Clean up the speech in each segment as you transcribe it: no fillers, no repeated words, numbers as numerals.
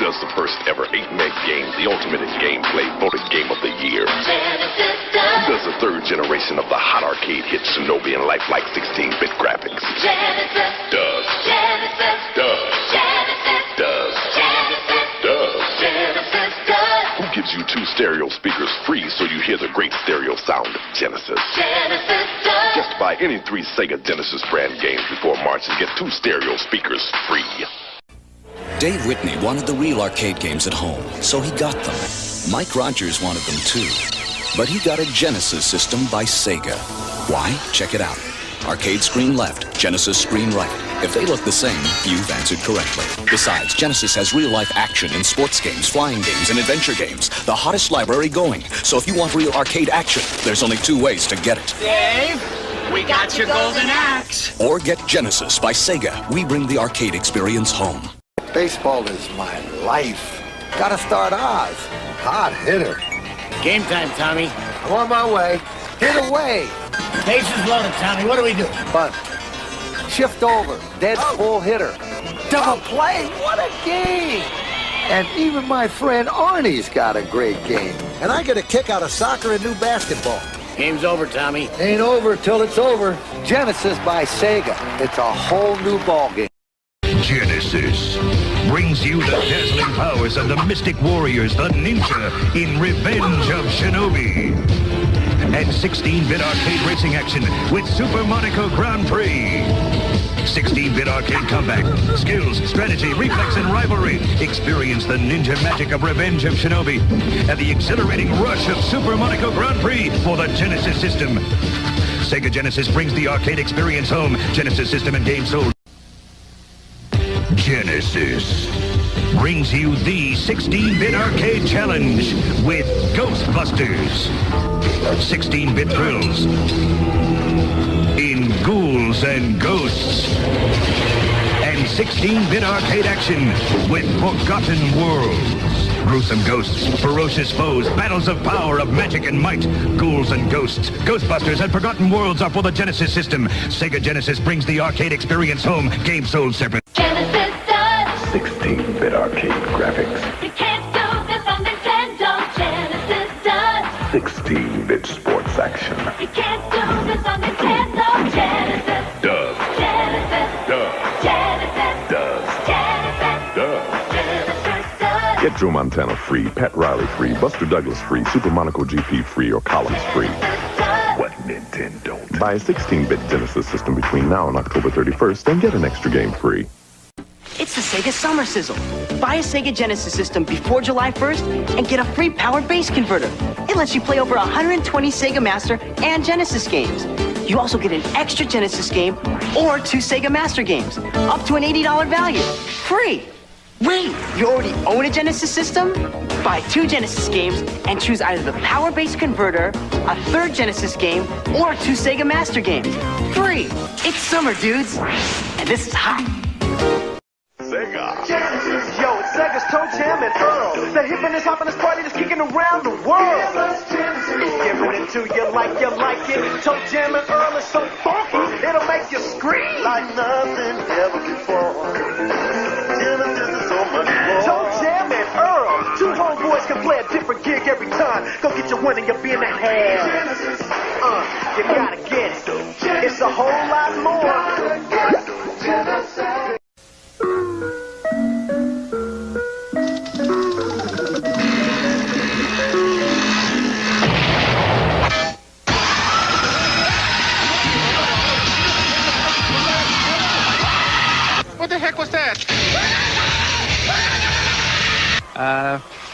does the first ever 8-meg game, the ultimate in gameplay, voted Game of the Year? Genesis does. Who does the third generation of the hot arcade hit Shinobi and lifelike 16-bit graphics? Genesis Does. Genesis Does. Genesis Does. Genesis Does. Genesis does. Who gives you 2 stereo speakers free so you hear the great stereo sound of Genesis? Genesis does. Just buy any 3 Sega Genesis brand games before March and get 2 stereo speakers free. Dave Whitney wanted the real arcade games at home, so he got them. Mike Rogers wanted them too. But he got a Genesis system by Sega. Why? Check it out. Arcade screen left, Genesis screen right. If they look the same, you've answered correctly. Besides, Genesis has real-life action in sports games, flying games, and adventure games. The hottest library going. So if you want real arcade action, there's only 2 ways to get it. Dave, we got your golden axe. Or get Genesis by Sega. We bring the arcade experience home. Baseball is my life. Gotta start Oz. Hot hitter. Game time, Tommy. I'm on my way. Hit away. Bases loaded, Tommy. What do we do? Bunt. Shift over. Dead full hitter. Double play. What a game. And even my friend Arnie's got a great game. And I get a kick out of soccer and new basketball. Game's over, Tommy. Ain't over till it's over. Genesis by Sega. It's a whole new ball game. Genesis brings you the dazzling powers of the Mystic Warriors, the Ninja, in Revenge of Shinobi. And 16-bit arcade racing action with Super Monaco Grand Prix. 16-bit arcade combat, skills, strategy, reflex, and rivalry. Experience the ninja magic of Revenge of Shinobi and the exhilarating rush of Super Monaco Grand Prix for the Genesis system. Sega Genesis brings the arcade experience home. Genesis system and game sold. Genesis brings you the 16-bit arcade challenge with Ghostbusters. 16-bit thrills in Ghouls and Ghosts. And 16-bit arcade action with Forgotten Worlds. Gruesome ghosts, ferocious foes, battles of power, of magic and might. Ghouls and Ghosts, Ghostbusters, and Forgotten Worlds are for the Genesis system. Sega Genesis brings the arcade experience home. Game sold separate. Genesis does. 16-bit arcade graphics. You can't do this on Nintendo. Genesis does. 16-bit sports action. You can't do this on Nintendo. Genesis Does. Genesis Does. Genesis Does. Genesis Does. Genesis does. Get Joe Montana free, Pat Riley free, Buster Douglas free, Super Monaco GP free, or Columns free. What Nintendo? Buy a 16-bit Genesis system between now and October 31st and get an extra game free. It's the Sega Summer Sizzle. Buy a Sega Genesis system before July 1st and get a free power base converter. It lets you play over 120 Sega Master and Genesis games. You also get an extra Genesis game or 2 Sega Master games, up to an $80 value, free. Wait, you already own a Genesis system? Buy 2 Genesis games and choose either the power base converter, a 3rd Genesis game, or 2 Sega Master games. Free. It's summer, dudes. And this is hot. Sega. Genesis, yo, it's Sega's Toe Jam and Earl. The hippiness, hoppiness party that's kicking around the world. It's giving it to you like it. Toe Jam and Earl is so funky, it'll make you scream like nothing ever before. Genesis is so much more. Toe Jam and Earl, 2 homeboys can play a different gig every time. Go get your one and you'll be in the hell. You gotta get it. It's a whole lot more. Genesis. What the heck was that?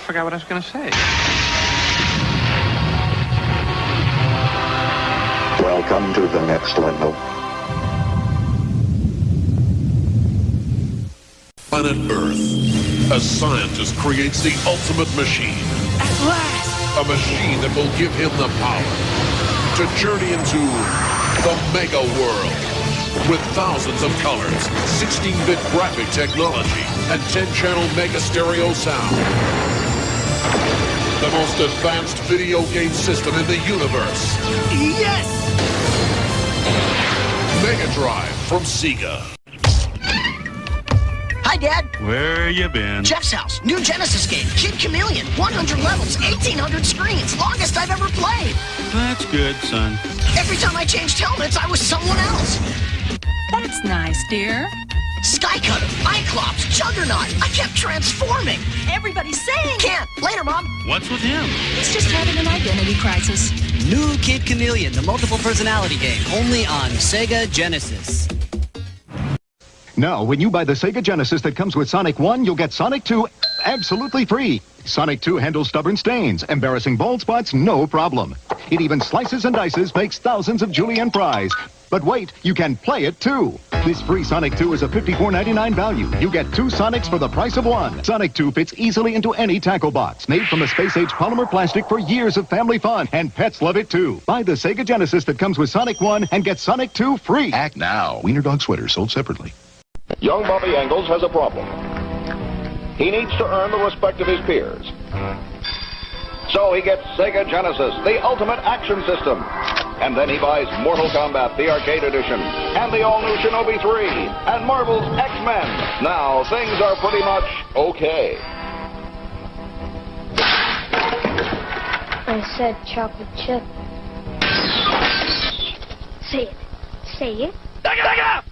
Forgot what I was gonna say. Welcome to the next level. Planet Earth, a scientist creates the ultimate machine. At last! A machine that will give him the power to journey into the mega world. With thousands of colors, 16-bit graphic technology, and 10-channel mega stereo sound. The most advanced video game system in the universe. Yes! Mega Drive from Sega. Hi, Dad. Where you been? Jeff's house. New Genesis game. Kid Chameleon. 100 levels. 1,800 screens. Longest I've ever played. That's good, son. Every time I changed helmets, I was someone else. That's nice, dear. Skycutter, Cyclops, Juggernaut. I kept transforming. Everybody's saying. Can't. Later, Mom. What's with him? He's just having an identity crisis. New Kid Chameleon, the multiple personality game, only on Sega Genesis. Now, when you buy the Sega Genesis that comes with Sonic 1, you'll get Sonic 2 absolutely free. Sonic 2 handles stubborn stains, embarrassing bald spots, no problem. It even slices and dices, makes thousands of julienne fries. But wait, you can play it too. This free Sonic 2 is a $54.99 value. You get 2 Sonics for the price of 1. Sonic 2 fits easily into any tackle box. Made from a space-age polymer plastic for years of family fun. And pets love it too. Buy the Sega Genesis that comes with Sonic 1 and get Sonic 2 free. Act now. Wiener Dog sweater sold separately. Young Bobby Engels has a problem. He needs to earn the respect of his peers. So he gets Sega Genesis, the ultimate action system. And then he buys Mortal Kombat, the arcade edition, and the all-new Shinobi 3, and Marvel's X-Men. Now, things are pretty much okay. I said chocolate chip. Say it. Say it. Sega!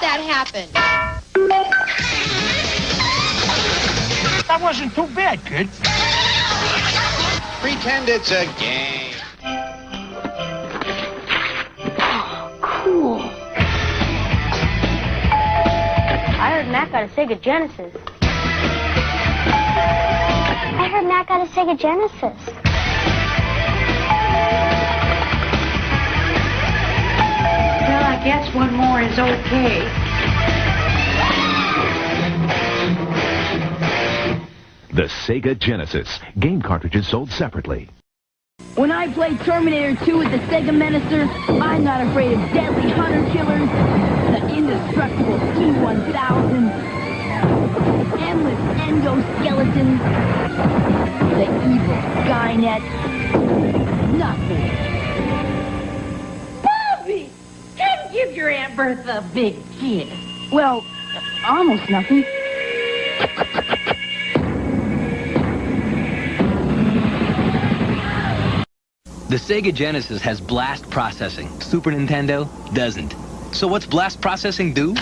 That happen. That wasn't too bad, kid. Pretend it's a game. Cool. I heard Matt got a Sega Genesis. I heard Matt got a Sega Genesis. Well, I guess one more is okay. The Sega Genesis. Game cartridges sold separately. When I play Terminator 2 with the Sega Minister, I'm not afraid of deadly hunter killers, the indestructible T-1000, endless endoskeletons, the evil Skynet. Nothing. Bobby! Come give your Aunt Bertha a big kiss. Well, almost nothing. The Sega Genesis has blast processing. Super Nintendo doesn't. So what's blast processing do?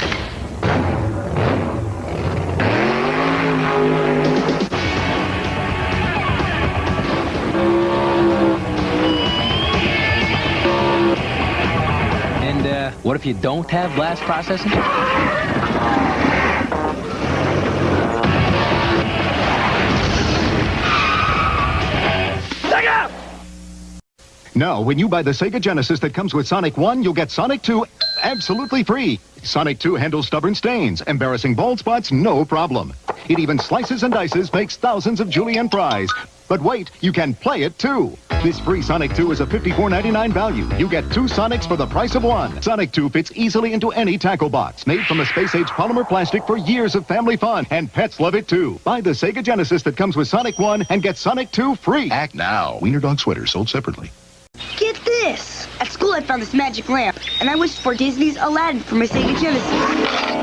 And what if you don't have blast processing? Sega! Now, when you buy the Sega Genesis that comes with Sonic 1, you'll get Sonic 2 absolutely free. Sonic 2 handles stubborn stains, embarrassing bald spots, no problem. It even slices and dices, makes thousands of julienne fries. But wait, you can play it too. This free Sonic 2 is a $54.99 value. You get 2 Sonics for the price of 1. Sonic 2 fits easily into any tackle box. Made from a space-age polymer plastic for years of family fun. And pets love it too. Buy the Sega Genesis that comes with Sonic 1 and get Sonic 2 free. Act now. Wiener Dog sweater sold separately. Get this! At school I found this magic lamp, and I wished for Disney's Aladdin for my Sega Genesis.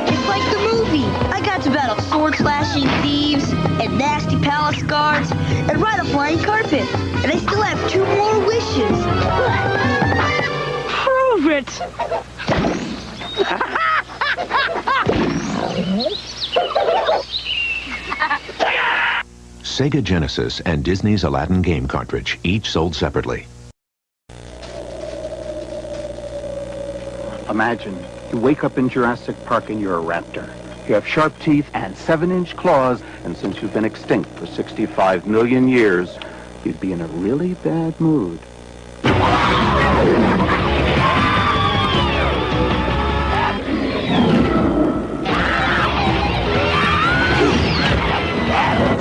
It's like the movie! I got to battle sword-slashing thieves, and nasty palace guards, and ride a flying carpet. And I still have 2 more wishes. Prove it! Sega Genesis and Disney's Aladdin game cartridge, each sold separately. Imagine you wake up in Jurassic Park and you're a raptor. You have sharp teeth and 7-inch claws, and since you've been extinct for 65 million years, you'd be in a really bad mood.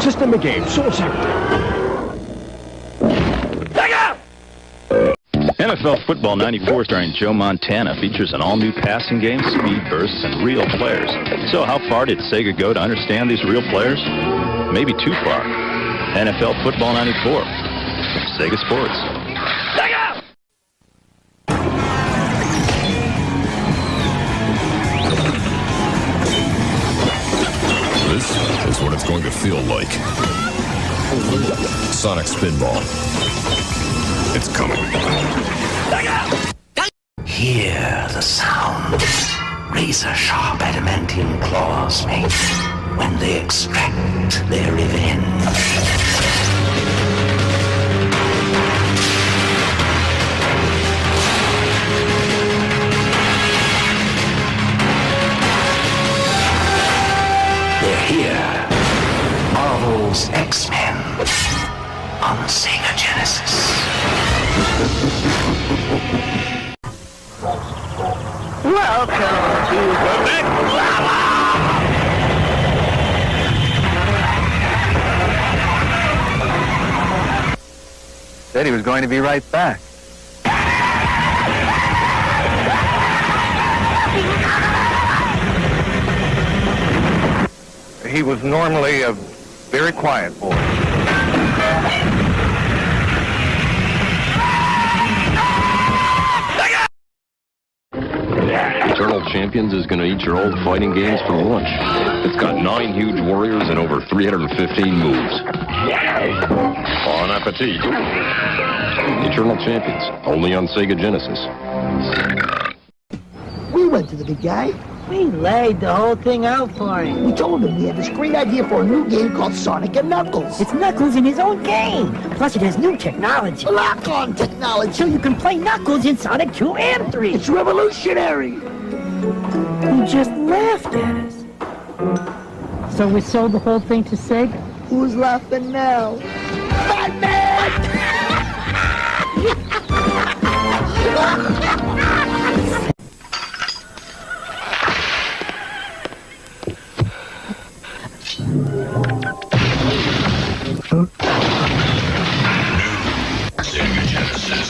System of game, sold separately. In a NFL Football 94 starring Joe Montana features an all-new passing game, speed bursts, and real players. So how far did Sega go to understand these real players? Maybe too far. NFL Football 94. Sega Sports. Sega! This is what it's going to feel like. Sonic Spinball. It's coming. Hear the sound razor-sharp adamantium claws make when they extract their revenge. They're here. Marvel's X-Men on Sega Genesis. Welcome to the Big Said he was going to be right back. He was normally a very quiet boy. Eternal Champions is going to eat your old fighting games for lunch. It's got 9 huge warriors and over 315 moves. Bon appetit. Eternal Champions, only on Sega Genesis. We went to the big guy. We laid the whole thing out for him. We told him we had this great idea for a new game called Sonic and Knuckles. It's Knuckles in his own game. Plus it has new technology. Lock-on technology. So you can play Knuckles in Sonic 2 and 3. It's revolutionary. He just laughed at us. So we sold the whole thing to Sega? Who's laughing now? Batman! Sega Genesis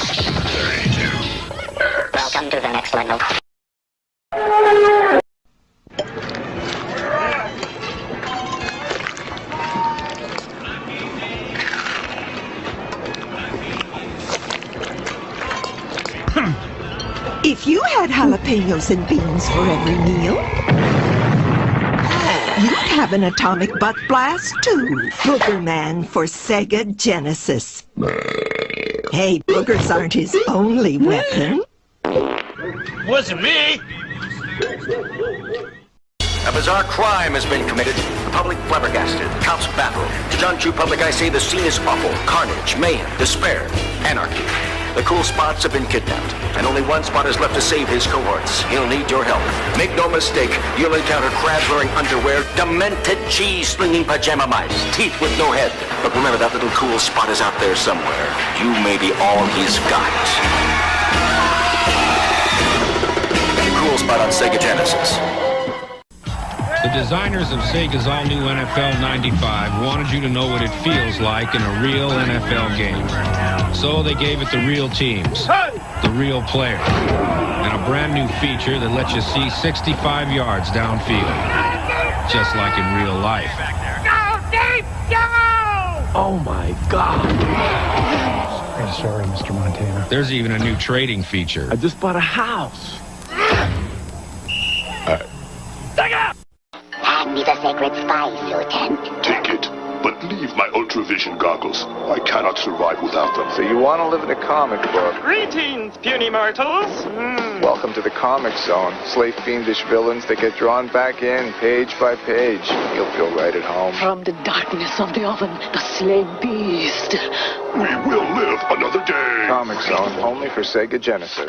32. Welcome to the next level. If you had jalapenos and beans for every meal, you'd have an atomic butt blast too. Booger Man for Sega Genesis. Hey, boogers aren't his only weapon. Wasn't me. A bizarre crime has been committed. The public flabbergasted. Cops baffled. To John True Public, I say the scene is awful. Carnage, mayhem, despair, anarchy. The cool spots have been kidnapped, and only one spot is left to save his cohorts. He'll need your help. Make no mistake, you'll encounter crabs wearing underwear, demented cheese-slinging pajama mice, teeth with no head. But remember, that little cool spot is out there somewhere. You may be all he's got. The cool spot on Sega Genesis. The designers of Sega's all-new NFL 95 wanted you to know what it feels like in a real NFL game. So they gave it the real teams, the real players, and a brand new feature that lets you see 65 yards downfield, just like in real life. Go, Dave, go! Oh my God! I'm sorry, Mr. Montana. There's even a new trading feature. I just bought a house. Hand me the sacred spice, Lieutenant. Take it, but leave my ultravision goggles. I cannot survive without them. So you want to live in a comic book? Greetings, puny mortals. Welcome to the Comic Zone. Slave fiendish villains that get drawn back in page by page. You'll feel right at home. From the darkness of the oven, the slain beast. We will live another day. Comic Zone, only for Sega Genesis.